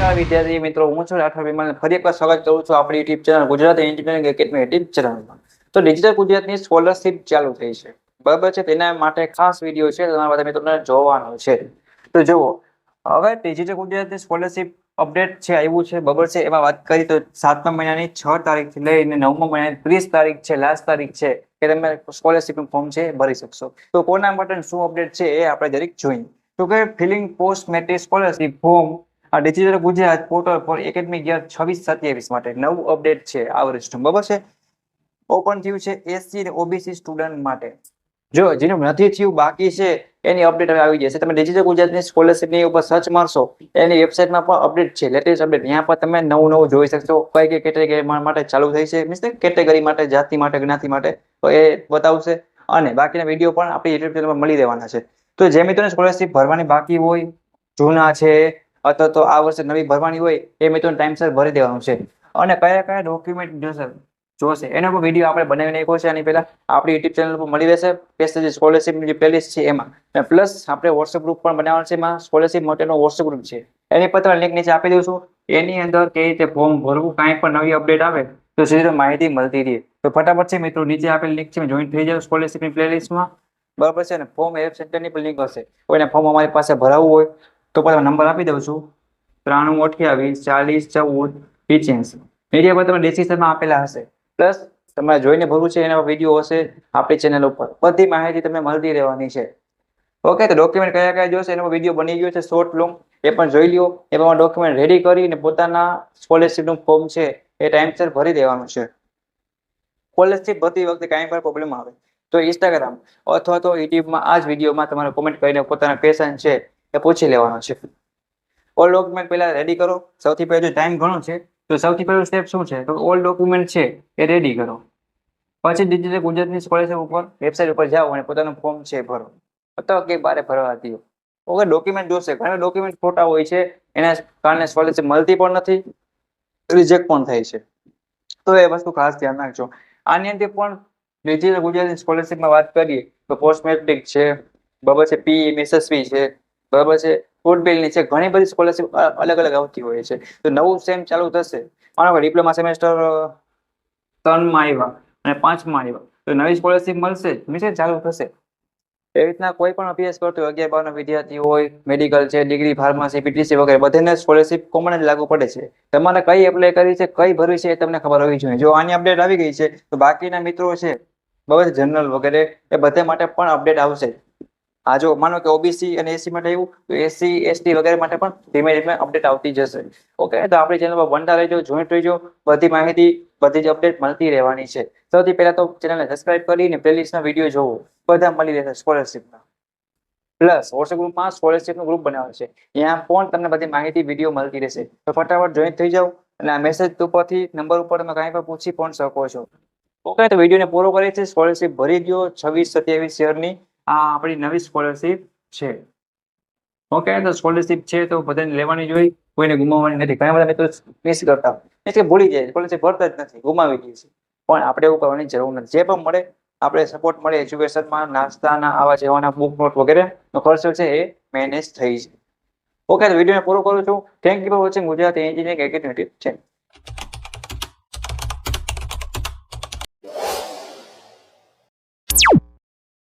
નમસ્કાર વિદ્યાર્થી મિત્રો, હું છું રાઠોડ વિમલ. ફરી એકવાર સ્વાગત કરું છું આપણી YouTube channel Gujarat engineering academy YouTube ચેનલમાં. તો ડિજિટલ ગુજરાતની સ્કોલરશિપ ચાલુ થઈ છે, બરાબર છે. તેના માટે ખાસ વિડીયો છે, તમારા બધા મિત્રોને જોવાનો છે. તો જુઓ, હવે ડિજિટલ ગુજરાતની સ્કોલરશિપ અપડેટ છે આવ્યું છે, બરાબર છે. એમાં વાત કરી તો 7મા મહિનાની 6 તારીખથી લઈને 9મા મહિનાની 30 તારીખ છે, લાસ્ટ તારીખ છે કે તમે સ્કોલરશિપનું ફોર્મ છે ભરી શકશો. તો કોના માટે શું અપડેટ છે એ આપણે જરીક જોઈએ. તો કે filling post matric scholarship form આ ડિજિટલ ગુજરાત પોર્ટલ પર એકેડમિક યર 26-27 માટે નવું અપડેટ છે આ વર્ષનું, બરાબર છે. ઓપન થયું છે એસસી અને ઓબીસી સ્ટુડન્ટ માટે. જો જેનું નથી થયું બાકી છે એની અપડેટ હવે આવી જશે. તમે ડિજિટલ ગુજરાતની સ્કોલરશિપની ઉપર સર્ચ મારશો, એની વેબસાઇટમાં પણ અપડેટ છે, લેટેસ્ટ અપડેટ. ત્યાં પર તમે નવું જોઈ શકશો. કઈ કઈ કેટેગરી માટે ચાલુ થઈ છે, મીન્સ કેટેગરી માટે, જાતિ માટે, જ્ઞાતિ માટે, તો એ બતાવશે. અને બાકીના વિડીયો પણ આપણી યુટ્યુબ ચેનલમાં મળી રહેવાના છે. તો જે મિત્રોને સ્કોલરશિપ ભરવાની બાકી હોય, જૂના છે અથવા તો આ વર્ષે નવી ભરવાની હોય, એ મિત્રોને ટાઈમસર ભરી દેવાનું છે. અને કયા કયા ડોક્યુમેન્ટ જોશે એનો પણ વિડીયો આપણે બનાવી નાખ્યો છે. આની પહેલા આપણી યુટ્યુબ ચેનલ પર મળી રહેશે. પેજ સ્કોલરશિપની જે પ્લેલિસ્ટ છે એમાં, પ્લસ આપણે વોટ્સએપ ગ્રુપ પણ બનાવવાનું છે. એમાં સ્કોલરશિપ માટેનો વોટ્સએપ ગ્રુપ છે, એની પર તમે લિંક નીચે આપી દઉં છું. એની અંદર કઈ રીતે ફોર્મ ભરવું, કાંઈ પણ નવી અપડેટ આવે તો સીધી માહિતી મળતી રહે. તો ફટાફટ છે મિત્રો, નીચે આપેલ લિંક છે, જોઈન થઈ જાવ સ્કોલરશિપની પ્લેલિસ્ટમાં, બરાબર છે. ને ફોર્મ હેલ્પ સેન્ટરની પણ લિંક હશે. કોઈને ફોર્મ અમારી પાસે ભરાવવું હોય તો પણ નંબર આપી દઉં છું, 9328 40 14 85. મીડિયા પર તમે ડિસ્ક્રિપ્શનમાં આપેલા હશે. પ્લસ તમારે જોઈને ભરવું છે એના વિડીયો હશે આપણી ચેનલ ઉપર. બધી માહિતી તમને મળતી રહેવાની છે. ઓકે, તો ડોક્યુમેન્ટ કયા કયા જોશે એનો વિડીયો બની ગયો છે શોર્ટ લોંગ, એ પણ જોઈ લ્યો. એ પ્રમાણે ડોક્યુમેન્ટ રેડી કરીને પોતાના સ્કોલરશિપનું ફોર્મ છે એ ટાઈમસર ભરી દેવાનું છે. સ્કોલરશિપ ભરતી વખતે કાંઈ પણ પ્રોબ્લેમ આવે તો ઇન્સ્ટાગ્રામ અથવા તો યુટ્યુબમાં આ જ વિડીયોમાં તમારે કોમેન્ટ કરીને પોતાના ક્વેશ્ચન છે એ પૂછી લેવાનો છે. ઓલ ડોક્યુમેન્ટ પહેલા રેડી કરો. સૌથી પહેલું ટાઈમ ઘણો છે તો સૌથી પહેલું સ્ટેપ શું છે, તો ઓલ ડોક્યુમેન્ટ છે એ રેડી કરો. પછી ડિજિટલ ગુજરાતની સ્કોલરશિપ ઉપર વેબસાઇટ ઉપર જાઓ અને પોતાનું ફોર્મ છે ભરો, અથવા કે બારે ભરવા દો. ઓકે, ડોક્યુમેન્ટ જોશે. ઘણા ડોક્યુમેન્ટ ખોટા હોય છે, એના કારણે સ્કોલરશિપ મળતી પણ નથી, રિજેક્ટ પણ થાય છે. તો એ વસ્તુ ખાસ ધ્યાન રાખજો. આની અંદર પણ ડિજિટલ ગુજરાતની સ્કોલરશિપમાં વાત કરીએ તો પોસ્ટ મેટ્રિક છે, બરાબર છે, પીએમ એસએસવી છે, બરાબર છે, ફૂડ બિલની છે. ઘણી બધી સ્કોલરશિપ અલગ અલગ આવતી હોય છે. તો નવું સેમ ચાલુ થશે, માનો કે ડિપ્લોમા સેમેસ્ટર 3માં આવ્યા અને 5માં આવ્યા તો નવી સ્કોલરશિપ મળશે જ, મીન્સ ચાલુ થશે. એ રીતના કોઈ પણ અભ્યાસ કરતો હોય, 11-12 વિદ્યાર્થી હોય, મેડિકલ છે, ડિગ્રી, ફાર્મસી, પીટીસી વગેરે, બધાને સ્કોલરશિપ કોમન જ લાગુ પડે છે. તમારે કઈ એપ્લાય કરવી છે, કઈ ભરવી છે એ તમને ખબર હોવી જોઈએ. જો આની અપડેટ આવી ગઈ છે તો બાકીના મિત્રો છે, બરાબર, જનરલ વગેરે, એ બધા માટે પણ અપડેટ આવશે. આ જો માનો કે ઓબીસી અને એસસી માટે આવ્યું તો એસસી એસટી વગેરે માટે પણ ધીમે ધીમે અપડેટ આવતી જશે. ઓકે, તો આપણી ચેનલ પર બનતા રહેજો, જોઈન્ટ રહેજો. બધી માહિતી, બધી જ અપડેટ મળતી રહેવાની છે. સૌથી પહેલા તો ચેનલને સબસ્ક્રાઇબ કરીને પ્લેલિસ્ટના વિડીયો જોવો, બધા મળી રહેશે સ્કોલરશિપના. પ્લસ વોટ્સએપ ગ્રુપમાં સ્કોલરશિપનું ગ્રુપ બનાવે છે, ત્યાં પણ તમને બધી માહિતી વિડીયો મળતી રહેશે. તો ફટાફટ જોઈન થઈ જાઓ અને આ મેસેજ ઉપરથી નંબર ઉપર તમે કાંઈ પણ પૂછી પણ શકો છો. ઓકે, તો વિડીયોને પૂરો કરીએ છીએ. સ્કોલરશિપ ભરી દો 26-27 યરની. આ આપણી નવી સ્કોલરશિપ છે. ઓકે, તો સ્કોલરશિપ છે તો બધાને લેવાની જોઈએ, કોઈને ગુમાવવાની નથી. ઘણા બધા મિત્રો મિસ કરતા એટલે ભૂલી જાય, સ્કોલરશિપ ભરતા જ નથી, ગુમાવી દે છે. પણ આપણે એવું કરવાની જરૂર નથી. જે પણ મળે આપણે સપોર્ટ મળે એજ્યુકેશનમાં, નાસ્તાના, આવા જવાના, બુક નોટ વગેરેનો ખર્ચો છે એ મેનેજ થઈ જાય. ઓકે, તો વિડીયોને પૂરો કરું છું. Thank you for watching Gujarat engineering academy છે.